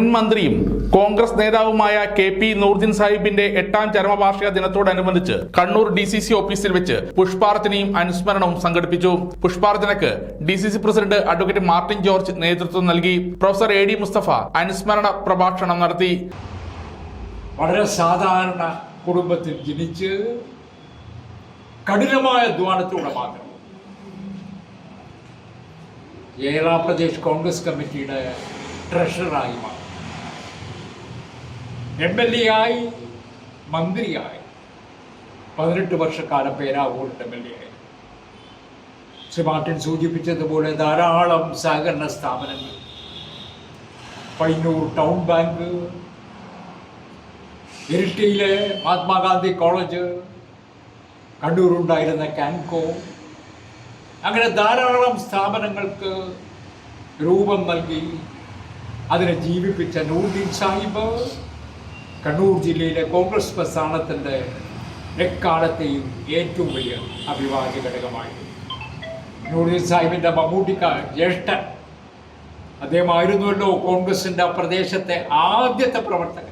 മുൻ മന്ത്രിയും കോൺഗ്രസ് നേതാവുമായ KP നൂർദ്ദീൻ സാഹിബിന്റെ 8ാം ചരമവാർഷിക ദിനത്തോടനുബന്ധിച്ച് കണ്ണൂർ DCC ഓഫീസിൽ വെച്ച് പുഷ്പാർച്ചനയും അനുസ്മരണവും സംഘടിപ്പിച്ചു. പുഷ്പാർച്ചനയ്ക്ക് DCC president advocate Martin George നേതൃത്വം നൽകി. പ്രൊഫസർ AD മുസ്തഫ അനുസ്മരണ പ്രഭാഷണം നടത്തി. വളരെ സാധാരണ കുടുംബത്തിൽ ജനിച്ച് കഠിനമായ അധ്വാനത്തിലൂടെ മാത്രം കേരള പ്രദേശ് കോൺഗ്രസ് കമ്മിറ്റിയുടെ ട്രഷററായി മാറി. MLA ആയി, മന്ത്രിയായി 18 വർഷക്കാലം പേരാവൂരിൽ MLA ആയി. ശ്രീ മാർട്ടിൻ സൂചിപ്പിച്ചതുപോലെ ധാരാളം സഹകരണ സ്ഥാപനങ്ങൾ, പയ്യന്നൂർ ടൗൺ ബാങ്ക്, ഇരിട്ടിയിലെ മഹാത്മാഗാന്ധി കോളേജ്, കണ്ണൂരുണ്ടായിരുന്ന കാൻകോ, അങ്ങനെ ധാരാളം സ്ഥാപനങ്ങൾക്ക് രൂപം നൽകി അതിനെ ജീവിപ്പിച്ച നൂർദ്ദീൻ സാഹിബ് കണ്ണൂർ ജില്ലയിലെ കോൺഗ്രസ് പ്രസ്ഥാനത്തിൻ്റെ എക്കാലത്തെയും ഏറ്റവും വലിയ അഭിവാദ്യ ഘടകമായി. നൂർദ്ദീൻ സാഹിബിൻ്റെ മമ്മൂട്ടിക്ക ജ്യേഷ്ഠൻ അദ്ദേഹമായിരുന്നുവല്ലോ കോൺഗ്രസിൻ്റെ പ്രദേശത്തെ ആദ്യത്തെ പ്രവർത്തകൻ.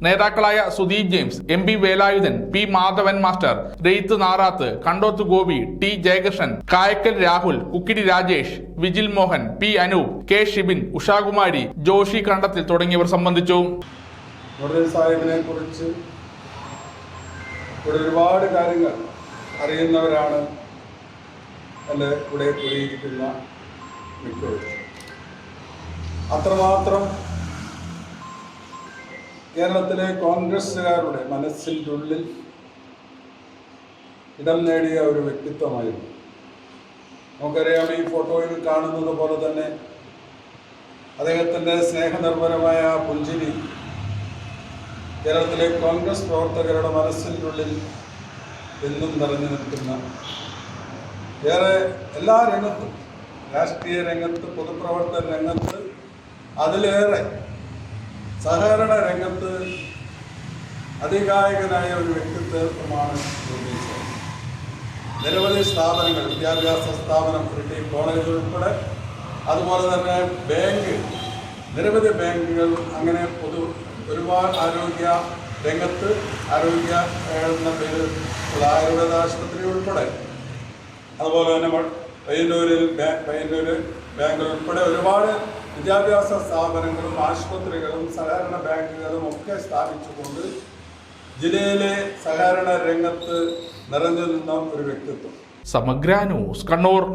നേതാക്കളായ Sudeep James, MP Velayudhan, P Madhavan master, Raith Narath, Kandoth Gopi, T Jayakrishnan, Kayakkal Rahul, Kukkidi Rajesh, Vijil Mohan, P Anoop, K Shibin, Ushakumari, Joshi Kandathil തുടങ്ങിയവർ സംബന്ധിച്ചു. നൂർദ്ദീൻ സാഹിബിനെ കുറിച്ച് ഒരുപാട് കാര്യങ്ങൾ അറിയുന്നവരാണ് എൻ്റെ കൂടെ കൂടിയിരിക്കുന്ന മിക്കവരും. അത്രമാത്രം കേരളത്തിലെ കോൺഗ്രസ്സുകാരുടെ മനസ്സിൻ്റെ ഉള്ളിൽ ഇടം നേടിയ ഒരു വ്യക്തിത്വമായിരുന്നു. നമുക്കറിയാം, ഈ ഫോട്ടോയിൽ കാണുന്നത് പോലെ തന്നെ അദ്ദേഹത്തിൻ്റെ സ്നേഹനിർഭരമായ പുഞ്ചിരി കേരളത്തിലെ കോൺഗ്രസ് പ്രവർത്തകരുടെ മനസ്സിൻ്റെ ഉള്ളിൽ എന്നും നിറഞ്ഞു നിൽക്കുന്ന, ഏറെ എല്ലാ രംഗത്തും, രാഷ്ട്രീയ രംഗത്ത്, പൊതുപ്രവർത്തന രംഗത്ത്, അതിലേറെ സഹകരണ രംഗത്ത് അതികായകനായ ഒരു വ്യക്തിത്വമാണ് നൂർദ്ദീൻ സാഹിബ്. നിരവധി സ്ഥാപനങ്ങൾ, വിദ്യാഭ്യാസ സ്ഥാപനം, കോളേജ് ഉൾപ്പെടെ, അതുപോലെ തന്നെ ബാങ്ക്, നിരവധി ബാങ്കുകൾ, അങ്ങനെ ഒരുപാട് ആരോഗ്യ രംഗത്ത്, ആരോഗ്യ എന്ന പേര് ആയുർവേദ ആശുപത്രി ഉൾപ്പെടെ, അതുപോലെ തന്നെ പയ്യന്നൂർ ബാങ്ക് ഉൾപ്പെടെ ഒരുപാട് വിദ്യാഭ്യാസ സ്ഥാപനങ്ങളും ആശുപത്രികളും സഹകരണ ബാങ്കുകളും ഒക്കെ സ്ഥാപിച്ചുകൊണ്ട് ജില്ലയിലെ സഹകരണ രംഗത്ത് നിറഞ്ഞു നിന്ന ഒരു വ്യക്തിത്വം. സമഗ്ര ന്യൂസ്, കണ്ണൂർ.